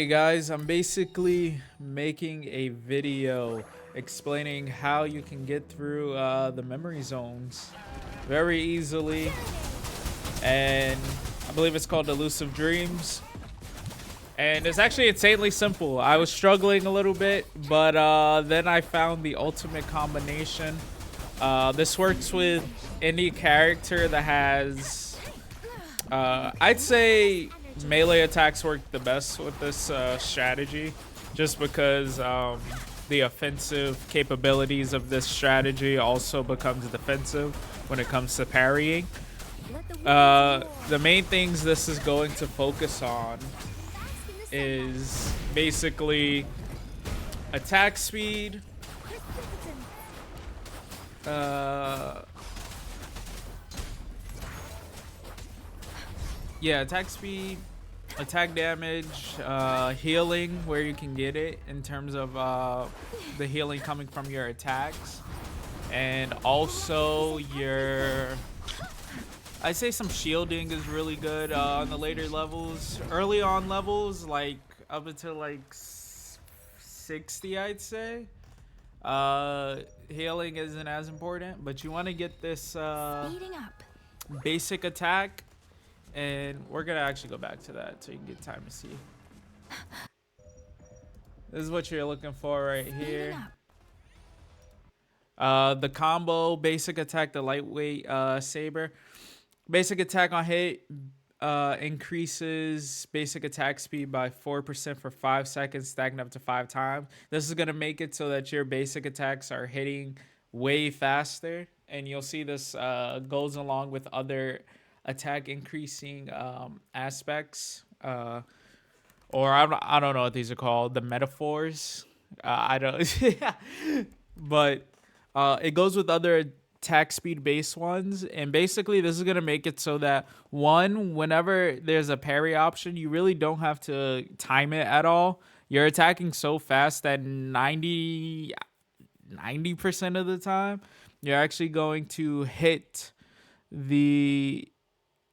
Hey guys, I'm basically making a video explaining how you can get through the memory zones very easily, and I believe it's called Elusive Dreams. And it's actually insanely simple. I was struggling a little bit, but then I found the ultimate combination. This works with any character that has, I'd say melee attacks work the best with this strategy, just because the offensive capabilities of this strategy also becomes defensive when it comes to parrying. The main things this is going to focus on is basically attack speed, attack speed, attack damage, healing where you can get it in terms of the healing coming from your attacks, and also I'd say some shielding is really good on the later levels. Early on levels, like up until like 60, I'd say, healing isn't as important, but you want to get this basic attack, and we're gonna actually go back to that so you can get time to see. This is what you're looking for right here. The combo basic attack, the lightweight saber. Basic attack on hit increases basic attack speed by 4% for 5 seconds, stacking up to 5 times. This is going to make it so that your basic attacks are hitting way faster. And you'll see this goes along with other attack increasing aspects. Or I don't know what these are called. The metaphors. I don't. But it goes with other attack speed based ones, and basically this is going to make it so that whenever there's a parry option, you really don't have to time it at all. You're attacking so fast that 90% of the time you're actually going to hit the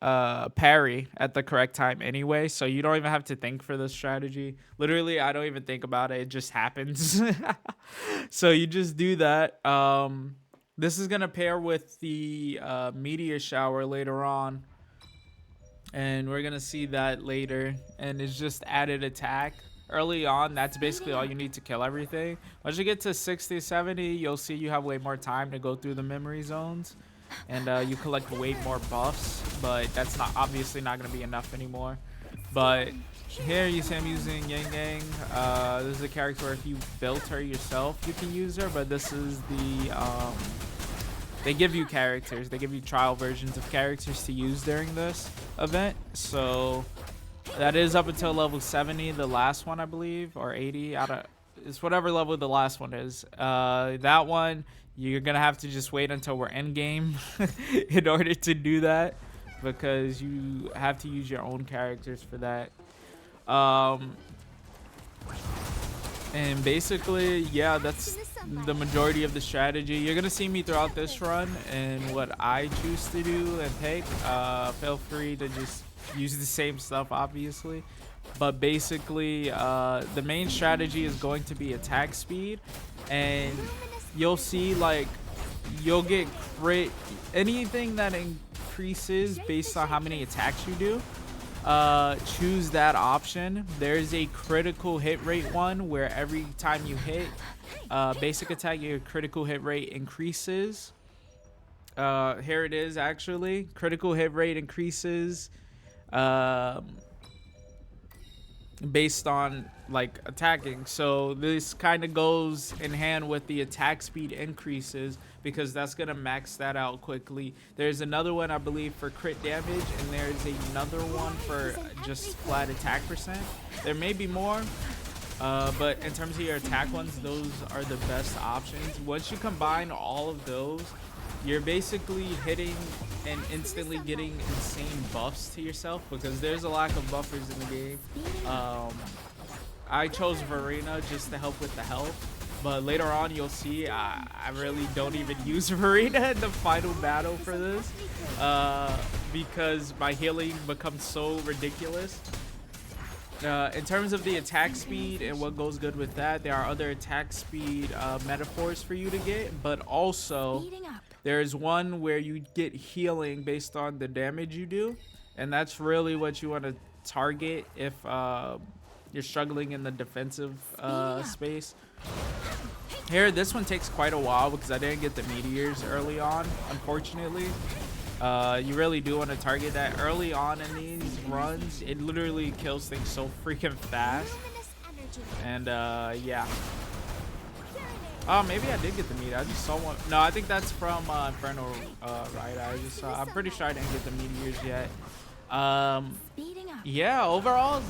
parry at the correct time anyway, so you don't even have to think for this strategy. Literally, I don't even think about it, it just happens. So you just do that. This is going to pair with the meteor shower later on, and we're going to see that later. And it's just added attack. Early on, that's basically all you need to kill everything. Once you get to 60, 70, you'll see you have way more time to go through the memory zones, and you collect way more buffs, but that's obviously not going to be enough anymore. But here you see I'm using Yang Yang. This is a character where if you built her yourself, you can use her, but this is the they give you characters. They give you trial versions of characters to use during this event. So that is up until level 70, the last one, I believe, or 80. It's whatever level the last one is. That one, you're going to have to just wait until we're in game in order to do that, because you have to use your own characters for that. And basically, yeah, that's the majority of the strategy. You're gonna see me throughout this run, and what I choose to do and pick. Feel free to just use the same stuff, obviously, but basically the main strategy is going to be attack speed, and you'll see like you'll get crit. Anything that increases based on how many attacks you do, choose that option. There's a critical hit rate one where every time you hit basic attack, your critical hit rate increases. Here it is, actually. Critical hit rate increases based on like attacking. So this kind of goes in hand with the attack speed increases, because that's gonna max that out quickly. There's another one, I believe, for crit damage, and there's another one for just flat attack percent. There may be more, but in terms of your attack ones, those are the best options. Once you combine all of those, you're basically hitting and instantly getting insane buffs to yourself, because there's a lack of buffers in the game. I chose Verena just to help with the health, but later on you'll see I really don't even use Verena in the final battle for this, because my healing becomes so ridiculous. In terms of the attack speed and what goes good with that, there are other attack speed metaphors for you to get, but also there's one where you get healing based on the damage you do, and that's really what you want to target if you're struggling in the defensive space. Here, this one takes quite a while because I didn't get the meteors early on, unfortunately. You really do want to target that early on in these runs. It literally kills things so freaking fast. And yeah. Oh, maybe I did get the meteor. I just saw one. No, I think that's from Inferno, right? I'm pretty sure I didn't get the meteors yet. Yeah, overall,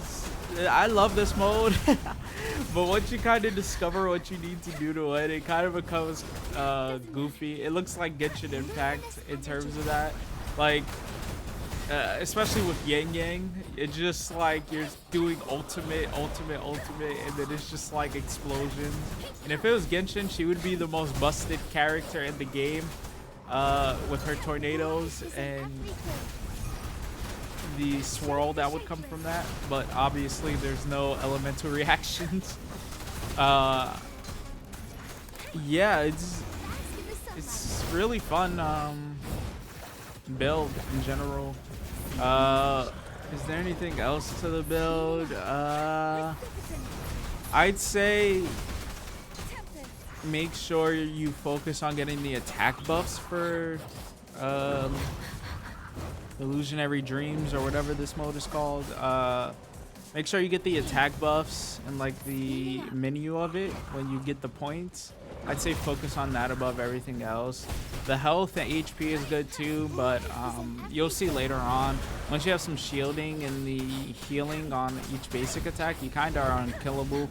I love this mode. But once you kind of discover what you need to do to win, it kind of becomes goofy. It looks like Genshin Impact in terms of that. Like, especially with Yang Yang, it's just like you're doing ultimate, and then it's just like explosions. And if it was Genshin, she would be the most busted character in the game with her tornadoes and the swirl that would come from that, but obviously there's no elemental reactions. Yeah, it's really fun build in general. Is there anything else to the build? I'd say make sure you focus on getting the attack buffs for Illusionary Dreams or whatever this mode is called. Make sure you get the attack buffs and like the menu of it when you get the points. I'd say focus on that above everything else. The health and HP is good too, but you'll see later on, once you have some shielding and the healing on each basic attack, you kind of are unkillable.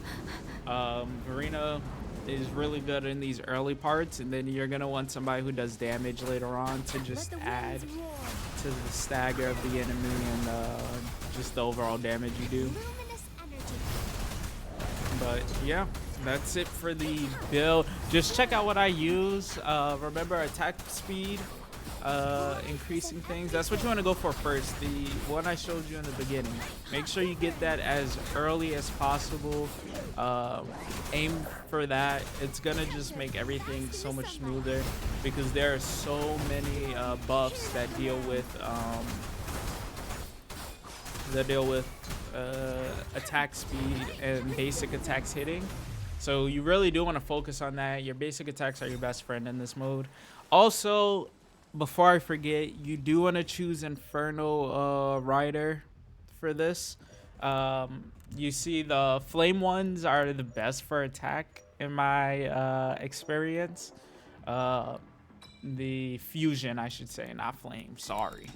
Marina is really good in these early parts, and then you're gonna want somebody who does damage later on to just add to the stagger of the enemy and just the overall damage you do. But yeah, that's it for the build. Just check out what I use. Remember, attack speed, increasing things, that's what you want to go for first. The one I showed you in the beginning, make sure you get that as early as possible. Aim for that. It's gonna just make everything so much smoother because there are so many buffs that deal with attack speed and basic attacks hitting. So you really do want to focus on that. Your basic attacks are your best friend in this mode. Also, before I forget, you do want to choose Inferno Rider for this. You see, the flame ones are the best for attack in my experience. The fusion, I should say, not flame, sorry.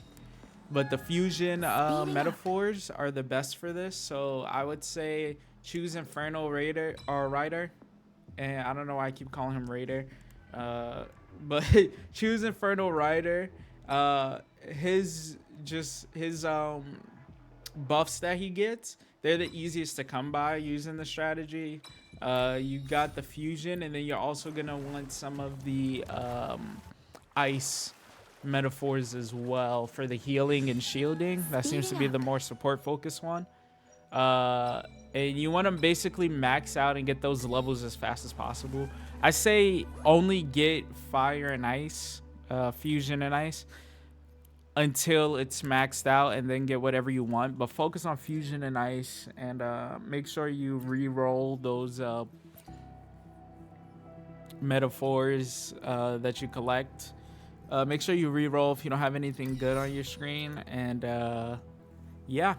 But the fusion metaphors are the best for this. So I would say choose Inferno Raider or Rider. And I don't know why I keep calling him Raider. But choose Inferno Rider. His buffs that he gets, they're the easiest to come by using the strategy. You got the fusion, and then you're also gonna want some of the ice metaphors as well for the healing and shielding. That seems to be the more support focused one. And you want to basically max out and get those levels as fast as possible. I say only get fire and ice, fusion and ice, until it's maxed out, and then get whatever you want. But focus on fusion and ice, and make sure you re-roll those metaphors that you collect. Make sure you re-roll if you don't have anything good on your screen, and yeah.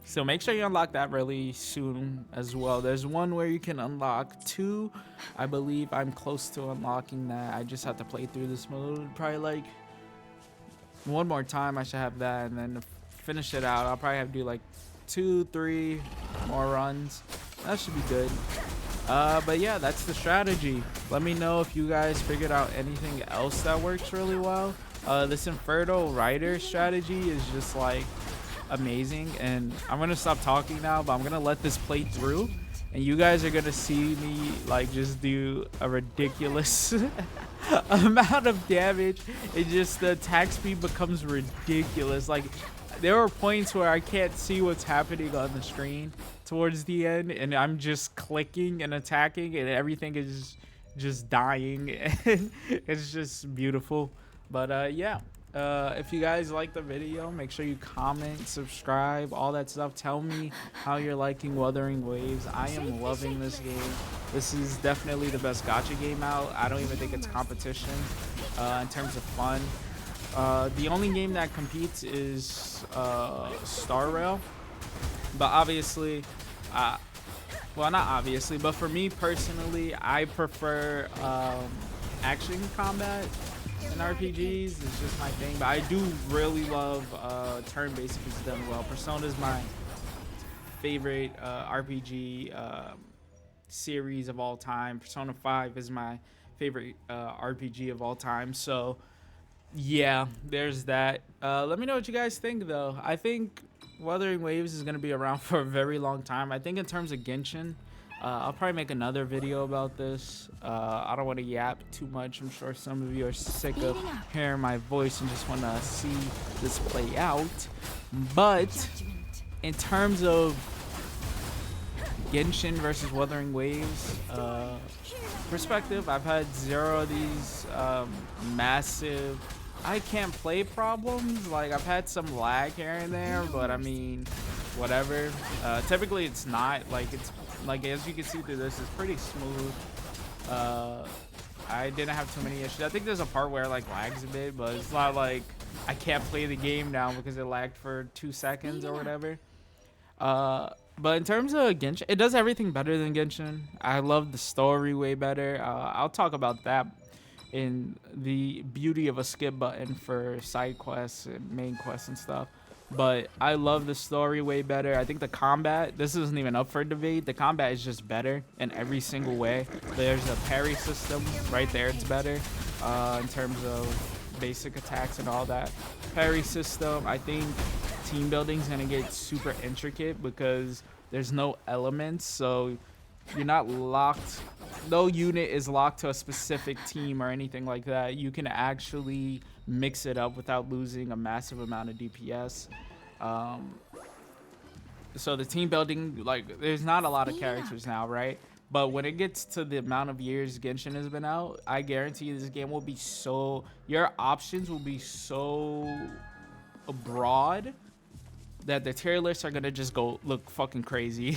So make sure you unlock that really soon as well. There's one where you can unlock 2. I believe I'm close to unlocking that. I just have to play through this mode. Probably like one more time I should have that, and then to finish it out, I'll probably have to do like 2-3 more runs. That should be good. But yeah, that's the strategy. Let me know if you guys figured out anything else that works really well. This Inferno Rider strategy is just like amazing, and I'm gonna stop talking now, but I'm gonna let this play through, and you guys are gonna see me like just do a ridiculous amount of damage. It just, the attack speed becomes ridiculous. Like, there are points where I can't see what's happening on the screen towards the end, and I'm just clicking and attacking, and everything is just dying. And it's just beautiful. But yeah. If you guys like the video, make sure you comment, subscribe, all that stuff. Tell me how you're liking Wuthering Waves. I am loving this game. This is definitely the best gacha game out. I don't even think it's competition in terms of fun. The only game that competes is Star Rail, but obviously, well, not obviously, but for me personally, I prefer action combat in RPGs. It's just my thing, but I do really love turn-based if it's done well. Persona is my favorite RPG series of all time. Persona 5 is my favorite RPG of all time. So yeah, there's that. Let me know what you guys think, though. I think Wuthering Waves is going to be around for a very long time. I think in terms of Genshin, I'll probably make another video about this. I don't want to yap too much. I'm sure some of you are sick of hearing my voice and just want to see this play out. But in terms of Genshin versus Wuthering Waves perspective, I've had zero of these massive I can't play problems. Like, I've had some lag here and there, but I mean, whatever. Typically it's not like, it's like, as you can see through this, it's pretty smooth. I didn't have too many issues. I think there's a part where it like lags a bit, but it's not like I can't play the game now because it lagged for 2 seconds or whatever. But in terms of Genshin, it does everything better than Genshin. I love the story way better. I'll talk about that in the beauty of a skip button for side quests and main quests and stuff. But I love the story way better. I think the combat, this isn't even up for debate. The combat is just better in every single way. There's a parry system right there. It's better in terms of basic attacks and all that. Parry system, I think team building is going to get super intricate because there's no elements. So you're not locked. No unit is locked to a specific team or anything like that. You can actually mix it up without losing a massive amount of DPS. So the team building, like, there's not a lot of characters now, right? But when it gets to the amount of years Genshin has been out, I guarantee you this game will be so, your options will be so broad that the tier lists are gonna just go look fucking crazy.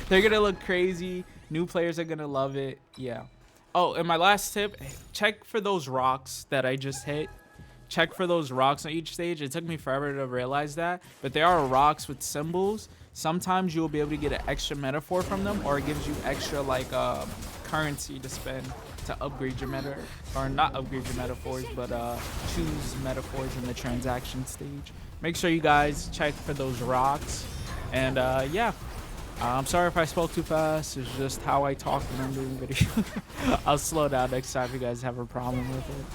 They're gonna look crazy. New players are gonna love it. Yeah. Oh, and my last tip, check for those rocks that I just hit. Check for those rocks on each stage. It took me forever to realize that, but there are rocks with symbols. Sometimes you'll be able to get an extra metaphor from them, or it gives you extra like currency to spend to upgrade your meta, or not upgrade your metaphors, but choose metaphors in the transaction stage. Make sure you guys check for those rocks. And yeah, I'm sorry if I spoke too fast. It's just how I talk when I'm doing videos. I'll slow down next time if you guys have a problem with it.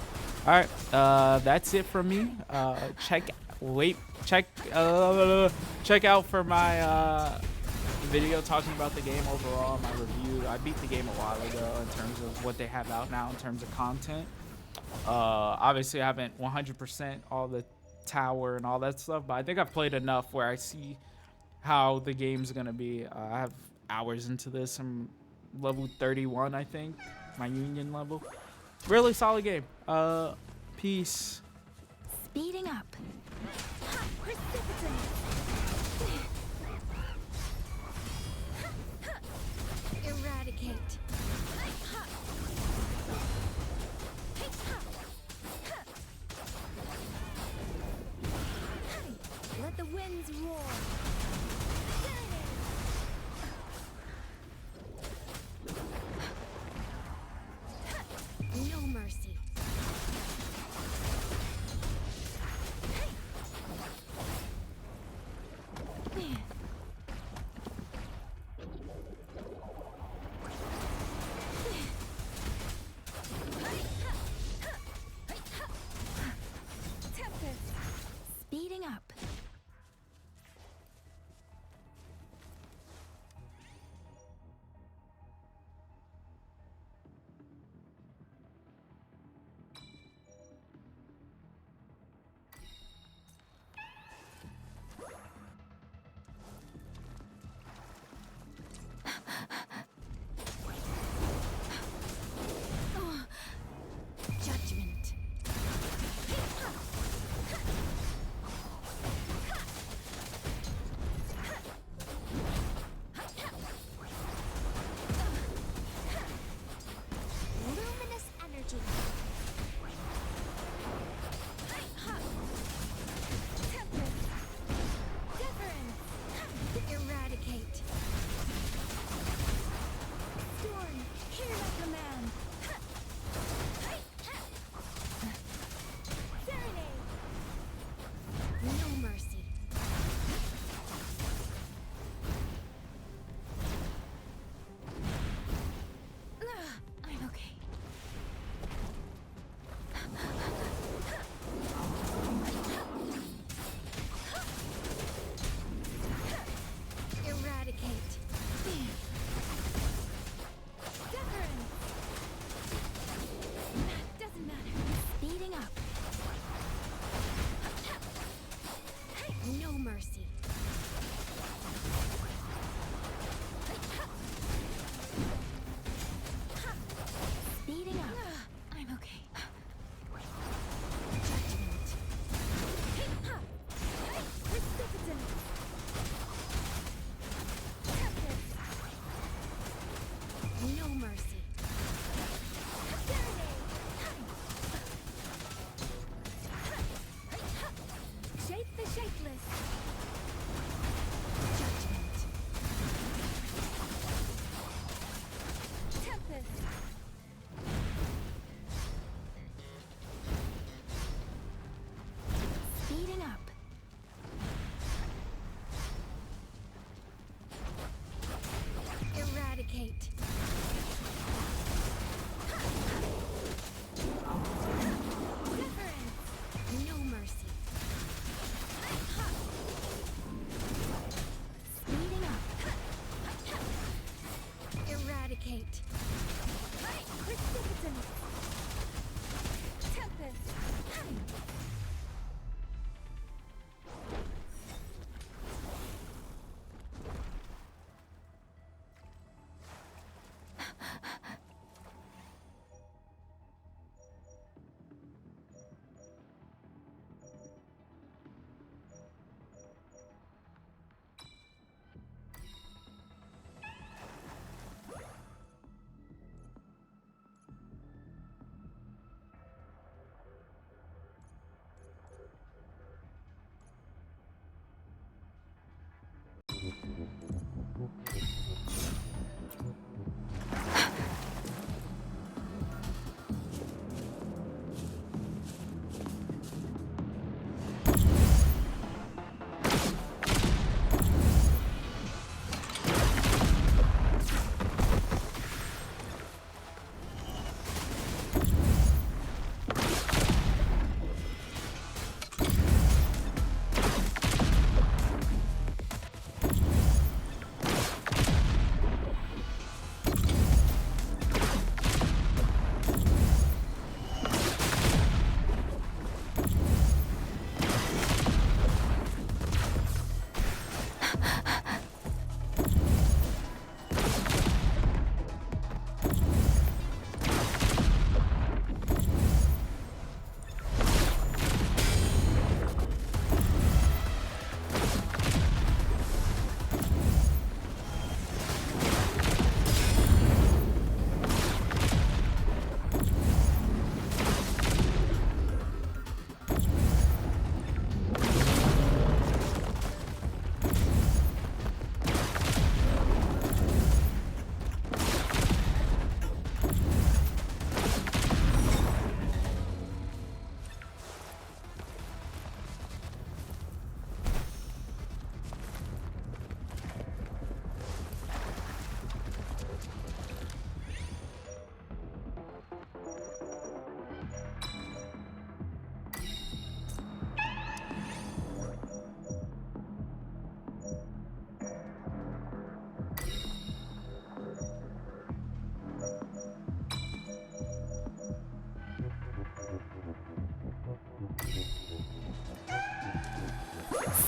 All right, that's it from me. Check out for my video talking about the game overall, my review. I beat the game a while ago in terms of what they have out now in terms of content. Obviously I haven't 100% all the tower and all that stuff, but I think I've played enough where I see how the game's gonna be. I have hours into this. I'm level 31, I think, my union level. Really solid game. Peace. Speeding up. Eradicate. Let the winds roar. No mercy. Eradicate. Wuthering. No mercy. Speeding up. Eradicate. Precipitant. Tempest.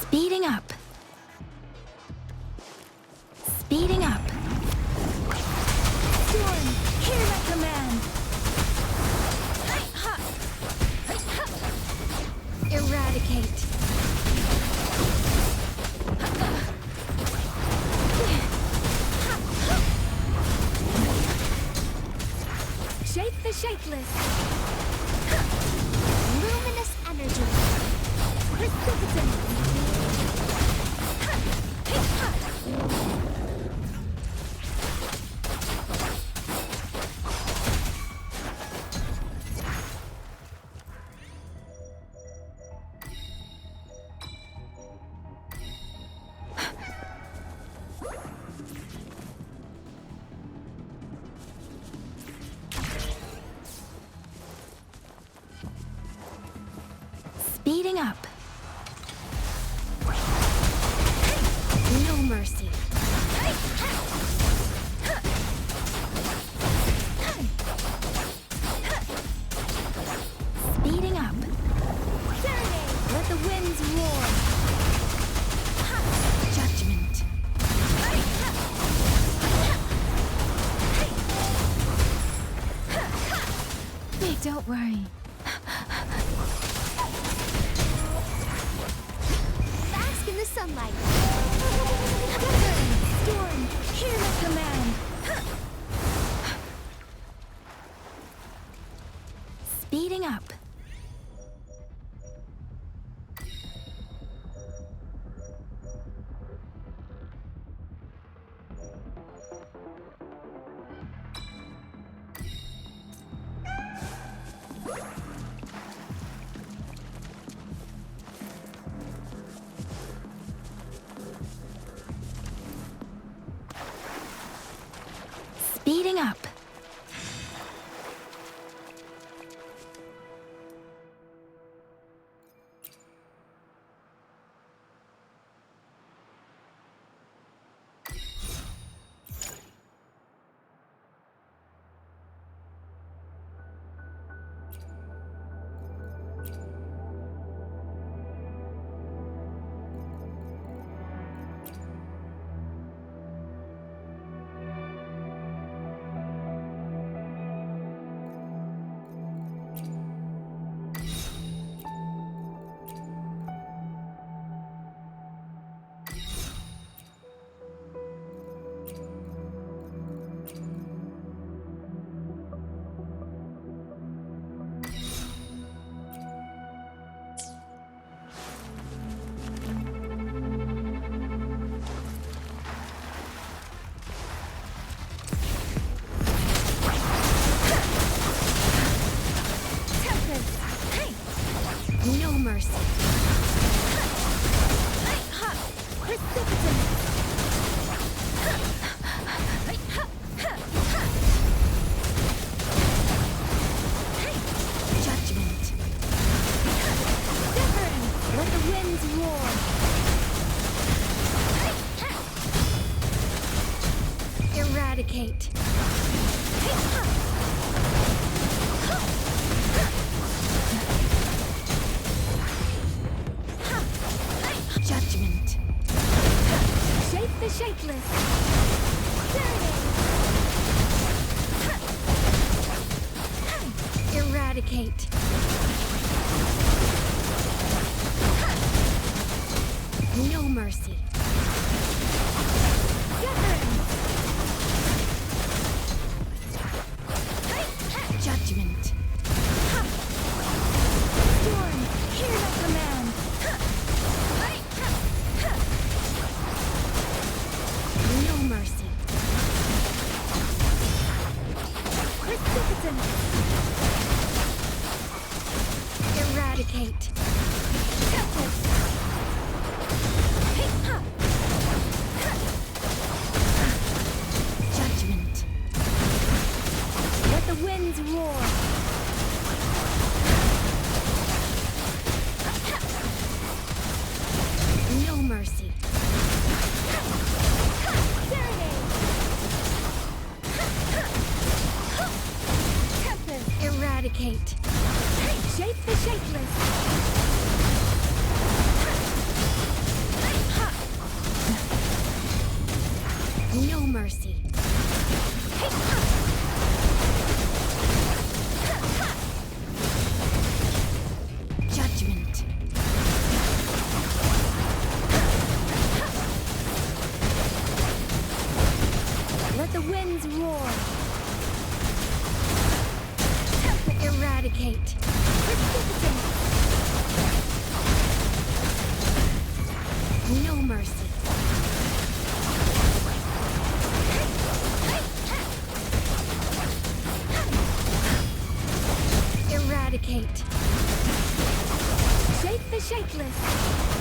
Speeding up. Speeding up. Storm, hear my command. Eradicate. Shape the shapeless. Luminous energy. Precipitant. Speeding up. No mercy. Speeding up. Serenade. Let the winds roar. Judgment. Hey, don't worry. Bask in the sunlight. Storm, hear my command. Speeding up. Speeding up. No mercy. Precipitant. Judgment. Wuthering. Let the winds roar. Eradicate. Judgment. Shake the shakeless. Eradicate. No mercy. Judgment. Storm, hear my command. No mercy. Precipitant. Eradicate. Tempest. Judgment. Let the winds roar. No mercy. Eradicate. Shape the shapeless. No mercy. Judgment. Let the winds roar. Eradicate. Precipitant. No mercy. Eradicate. Shake the shakeless.